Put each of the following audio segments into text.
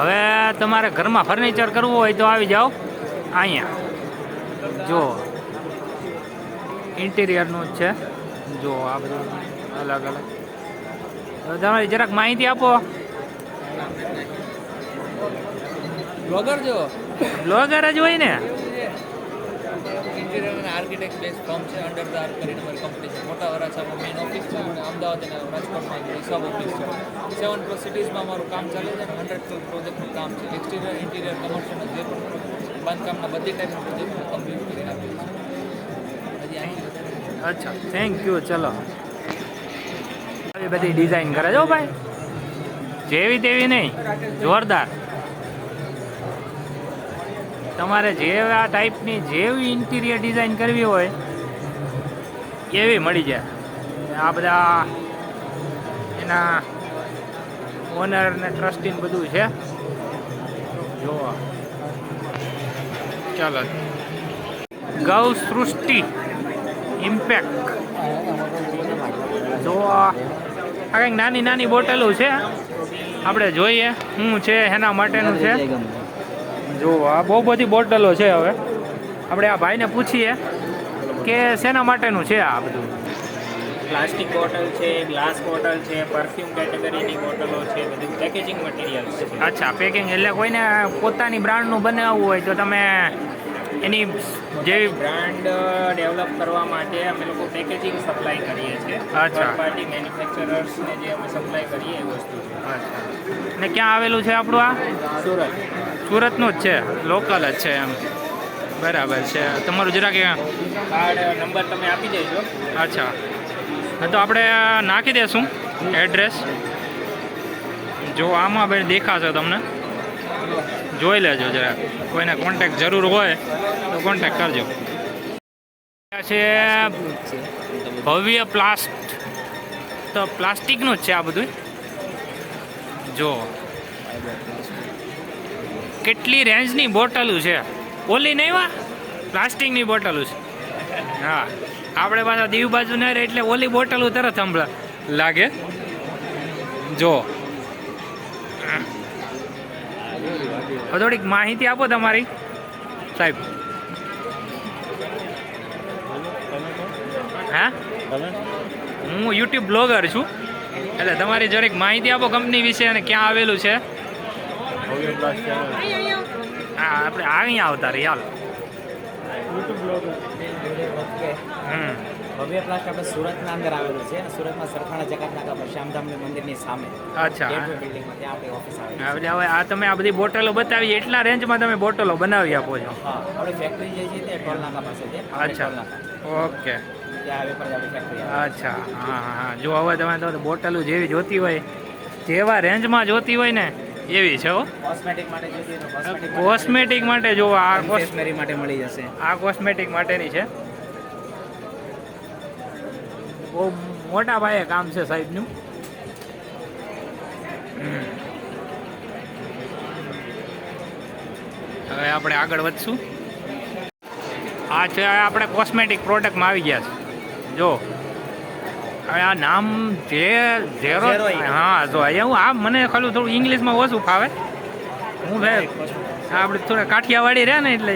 હવે તમારે ઘરમાં ફર્નિચર કરવું હોય તો આવી જાઓ અહીંયા. જો ઇન્ટિરિયરનું જ છે. જો આ બધું અલગ અલગ. તમારી જરાક માહિતી આપો. બ્લોગર જો બ્લોગર જ હોય ને. ઇન્ટિરિયર અને આર્કિટેક્ટ બેઝ ફર્મ છે. અંડર ધ આર્ક કરીને અમારી કંપની છે. મોટા વરાછામાં મેઇન ઓફિસ છે અને અમદાવાદ અને રાજકોટમાં સબ ઓફિસ છે. 7+ સિટીઝમાં અમારું કામ ચાલે છે અને 100 પ્રોજેક્ટનું કામ છે. એક્સટિરિયર ઇન્ટિરિયર કમર્શિયલ જે પણ બાંધકામના બધી ટાઈપના પ્રોજેક્ટ કમ્પ્લીટ કરી આપીએ છીએ. અચ્છા, થેન્ક યુ. ચલો, આવી બધી ડિઝાઇન કરે છો ભાઈ, જેવી તેવી નહીં, જોરદાર. તમારે જેવા ટાઈપની જેવી ઇન્ટિરિયર ડિઝાઇન કરવી હોય એવી મળી જાય. આ બધા એના ઓનર ને ટ્રસ્ટી બધું છે. જો ચાલો, ગૌ સૃષ્ટિ ઇમ્પેક્ટ. જો આ કંઈક નાની નાની બોટલો છે. આપણે જોઈએ શું છે, એના માટેનું છે. જો આ બહુ બધી બોટલો છે. હવે આપણે આ ભાઈને પૂછીએ કે શેના માટેનું છે આ બધું. પ્લાસ્ટિક બોટલ છે, ગ્લાસ બોટલ છે, પરફ્યુમ કેટેગરીની બોટલો છે, બધું પેકેજિંગ મટીરિયલ્સ છે. અચ્છા, પેકિંગ એટલે કોઈને પોતાની બ્રાન્ડનું બનાવવું હોય તો તમે એની જેવી બ્રાન્ડ ડેવલપ કરવા માટે અમે લોકો પેકેજિંગ સપ્લાય કરીએ છીએ. અચ્છા. થર્ડ પાર્ટી મેન્યુફેક્ચરર્સને જે અમે સપ્લાય કરીએ એ વસ્તુ છે. અચ્છા, ને ક્યાં આવેલું છે આપણું આ? સુરત. સુરતનું જ છે, લોકલ જ છે એમ. બરાબર છે. તમારું જરાક કાર્ડ નંબર તમે આપી દેજો. અચ્છા, હા તો આપણે નાખી દઈશું એડ્રેસ. જો આમાં ભાઈ દેખાશે તમને, જોઈ લેજો જરા. કોઈને કોન્ટેક્ટ જરૂર હોય તો કોન્ટેક્ટ કરજો. આ છે ભવ્ય તો પ્લાસ્ટિકનું જ છે આ બધું. જો કેટલી રેન્જની બોટલું છે. ઓલી નહીં વા, પ્લાસ્ટિકની બોટલું છે. હા, આપણે પાછા દીવ બાજુ ન રહે એટલે ઓલી બોટલું તરત લાગે. જો થોડીક માહિતી આપો તમારી સાહેબ. હા, હું યુટ્યુબ બ્લોગર છું, એટલે તમારી જરીક માહિતી આપો કંપની વિશે અને ક્યાં આવેલું છે. હા, આપણે અહીંયા આવતા રહી. હાલ. ભવ્ય પ્લાસ્ટ આપણે સુરતના અંદર આવેલું છે. સુરતમાં સરખાણા જકાત નાકા પર શ્યામધામની મંદિરની સામે અચ્છા, બિલ્ડિંગમાં ત્યાં આપણી ઓફિસ આવે છે. એટલે હવે આ તમે આ બધી બોટલો બતાવી, એટલા રેન્જમાં તમે બોટલો બનાવી આપો છો? હા, આપણી ફેક્ટરી જે છે તે ટોલ નાકા પાસે છે. અચ્છા, ઓકે. ત્યાં વેપાર આપણી ફેક્ટરી. અચ્છા, હા હા. જો હવે તમે તો બોટલો જેવી જોતી હોય, જેવા રેન્જમાં જોતી હોય ને એવી છે. હો, કોસ્મેટિક માટે જોઈએ તો કોસ્મેટિક માટે જો આ કોસ્મેટિક માટે મળી જશે. આ કોસ્મેટિક માટેની છે. બહુ મોટા પાયે કામ છે સાહેબનું. હવે આપણે આગળ વધશું. આ છે આપણે કોસ્મેટિક પ્રોડક્ટમાં આવી ગયા છે. જો હવે આ નામ ઝેરો. હા, જો એવું આ મને ખાલી થોડું ઇંગ્લિશમાં ઓછું ફાવે. હું ભાઈ આપણે થોડા કાઠિયાવાડી રહે ને એટલે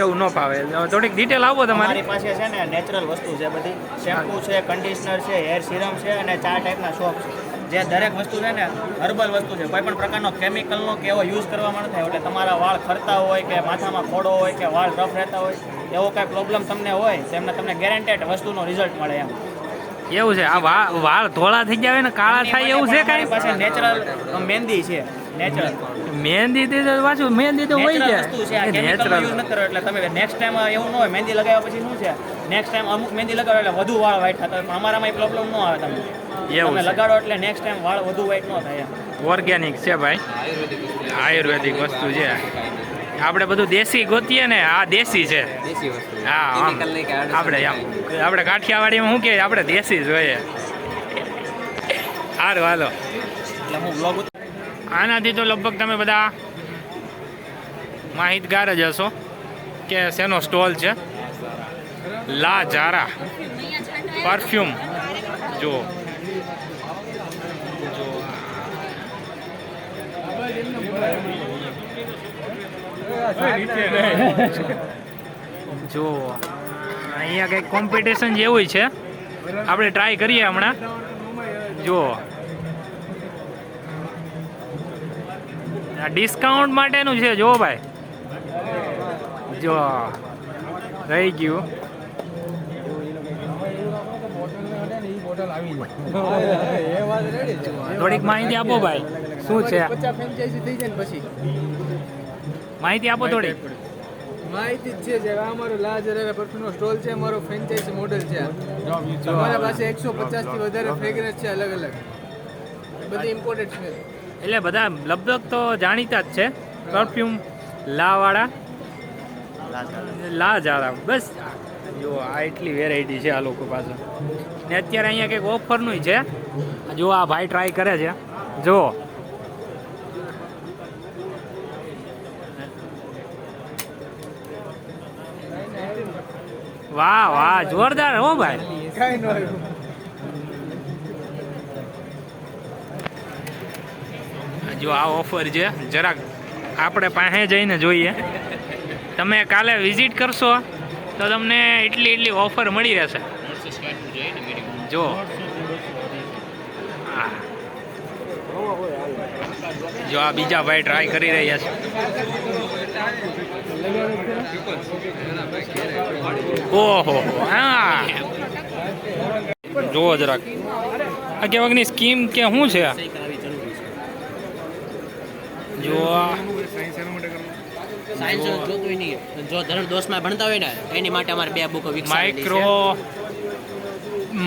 એવું ન ફાવે. થોડીક ડિટેલ આપો તમારી. અમારી પાસે છે ને નેચરલ વસ્તુ છે બધી. શેમ્પૂ છે, કન્ડિશનર છે, હેર સિરમ છે અને 4 ટાઈપના સોપ છે. જે દરેક વસ્તુ છે ને હર્બલ વસ્તુ છે. કોઈ પણ પ્રકારનો કેમિકલનો કે એવો યુઝ કરવામાં ન થાય. એટલે તમારા વાળ ખરતા હોય કે માથામાં ફોડો હોય કે વાળ રફ રહેતા હોય, એવો કાંઈ પ્રોબ્લેમ તમને હોય તો એમને તમને ગેરંટેડ વસ્તુનો રિઝલ્ટ મળે એમ. એવું છે? આ વાળ ધોળા થઈ જાય ને કાળા થાય એવું છે કાંઈ? પાસે નેચરલ મહેંદી છે. નેચરલ મહેંદી તો પાછું મહેંદી તો હોય નેચરલ વસ્તુ છે. આ છે કેમિકલનો યુઝ ન કરો એટલે તમે નેક્સ્ટ ટાઈમ એવું ન હોય. મહેંદી લગાવ્યા પછી શું છે, નેક્સ્ટ ટાઈમ અમુક મહેંદી લગાવો એટલે વધુ વાળ વ્હાઈટ થતા હોય. પણ અમારામાં એ પ્રોબ્લેમ ન આવે. તમે લગાડો એટલે નેક્સ્ટ ટાઈમ વાળ વધુ વ્હાઈટ ન થાય. ઓર્ગેનિક છે ભાઈ, આયુર્વેદિક વસ્તુ છે. આપણે બધું દેશી ગોતીએ ને, આ દેશી છે. હા, આપણે કાઠિયાવાડીમાં શું કે આપણે દેશી જોઈએ. સારું, હાલો. એટલે હું બ્લોગ આનાથી તો લગભગ તમે બધા માહિતગાર જ હશો કે શેનો સ્ટોલ છે. લા ઝારા પરફ્યુમ. જો જો અહીંયા કંઈક કોમ્પિટિશન જેવું છે, આપણે ટ્રાય કરીએ હમણાં. જો આ ડિસ્કાઉન્ટ માટેનું છે, જો ભાઈ, જો રહી ગયું. થોડીક માહિતી આપો ભાઈ, શું છે માહિતી આપો થોડી. માહિતી જ છે જે આ અમારો લાજ પરફ્યુમનો સ્ટોલ છે, અમારો ફ્રેન્ચાઇઝી મોડેલ છે. અમારા પાસે 150 થી વધારે ફ્રેગ્રન્સ છે, અલગ અલગ બધી ઇમ્પોર્ટેડ છે. એટલે બધા લગભગ તો જાણીતા જ છે પરફ્યુમ લાવાળા, લાજાળા, બસ. જો આ એટલી વેરાયટી છે આ લોકો પાસે. ને અત્યારે અહીંયા કંઈક ઓફરનું છે. જો આ ભાઈ ટ્રાય કરે છે, જો વાહ વાહ, જોરદાર હો ભાઈ. કાંઈ ન આવ્યું. જો આ ઓફર છે, જરાક આપણે પાસે જઈને જોઈએ. તમે કાલે વિઝિટ કરશો તો તમને એટલી ઓફર મળી રહેશે. જો હા, જો આ બીજા ભાઈ ટ્રાય કરી રહ્યા છે. ઓહો, હા, જુઓ જરાક આ કેવાકની સ્કીમ કે શું છે. જો સાયન્સ જોતું હોય નહીં, જો ધોરણ 10 માં ભણતા હોય ને એની માટે અમારે 2 બુકો વિકસાવેલી છે. માઇક્રો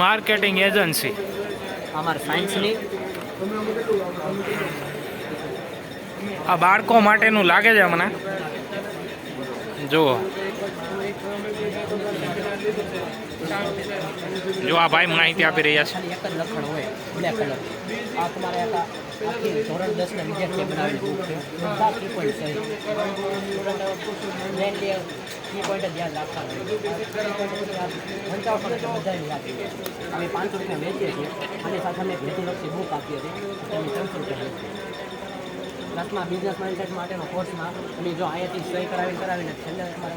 માર્કેટિંગ એજન્સી, અમારે સાયન્સની આ બાળકો માટેનું લાગે છે મને. જુઓ, જો આ ભાઈ માહિતી આપી રહ્યા છે. ખાલી એક જ લખણ હોય, બ્લેક કલર. આ તમારે આખી ધોરણ 10 ના વિદ્યાર્થીએ બનાવેલી બુક છે. બધા કી પોઈન્ટ છે. મેઇનલી કી પોઈન્ટ જ યાદ રાખવાનું. વંચાવ પણ બધાને યાદ છે. અમે 500 રૂપિયા વેચીએ છીએ. આની સાથે અમે એક હેતુલક્ષી બુક આપીએ છીએ, તેની 300 રૂપિયા. પ્લસમાં બિઝનેસ માઇન્ડસેટ માટેનો કોર્સમાં તમે જો અહીંયાથી સહી કરાવીને છેલ્લે તમારે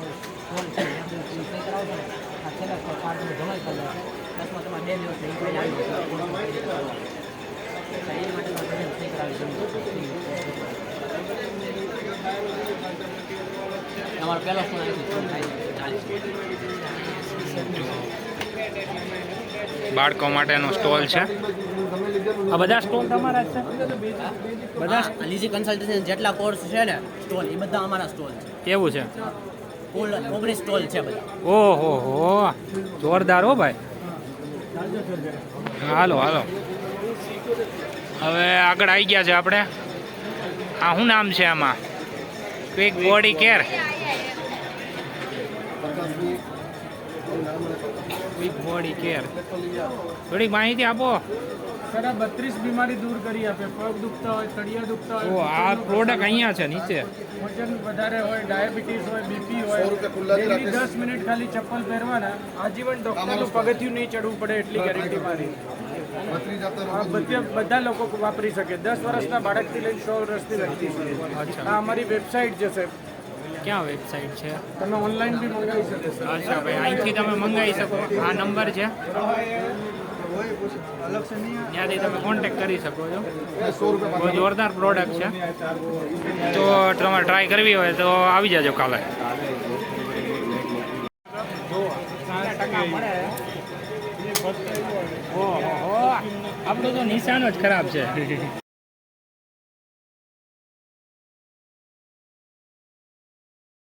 ફોન છે સહી કરાવો છો ને, આ છેલ્લે કાર્ડ તમે જમા કરી દો. પ્લસમાં તમારે 2 દિવસ ઇન્ક્વાયરી આવી જશે. એ માટે સહી કરાવી તમારો પહેલો ફોન બાળકો માટેનો સ્ટોલ છે. આ બધા સ્ટોલ તમારા જ છે? બધા લીઝી કન્સલ્ટન્સી જેટલા કોર્સ છે ને સ્ટોલ, એ બધા અમારા સ્ટોલ છે. એવું છે? કુલ 19 સ્ટોલ છે બધા. ઓહો હો, જોરદાર હો ભાઈ. હાલો હાલો, હવે આગળ આવી ગયા છે આપણે. આ શું નામ છે આમાં? Quick body care. Quick body care, થોડીક માહિતી આપો. સર આ 32 બીમારી દૂર કરી આપે. પગ દુખતા હોય, તળિયા દુખતા ઓ, હોય, આ પ્રોડક્ટ અહીંયા છે નીચે. વજન વધારે હોય, ડાયાબિટીસ હોય, બીપી હોય, ડેલી 10 મિનિટ ખાલી ચપ્પલ પહેરવાના, આજીવન ડોક્ટરનું પગથિયું નહીં ચડવું પડે એટલી ગેરંટી મારી. આ બધા લોકો વાપરી શકે, 10 વર્ષના બાળકથી લઈને 100 વર્ષની વ્યક્તિ સુધી. આ અમારી વેબસાઇટ છે સાહેબ, ક્યાં વેબસાઇટ છે? તમે ઓનલાઈન બી મંગાવી શકો છો. અચ્છા ભાઈ, અહીંથી તમે મંગાવી શકો. આ નંબર છે, ત્યાંથી તમે કોન્ટેક્ટ કરી શકો છો. બહુ જોરદાર પ્રોડક્ટ છે. તો તમારે ટ્રાય કરવી હોય તો આવી જાજો કાલે. ઓહો, આપણું તો નિશાન જ ખરાબ છે.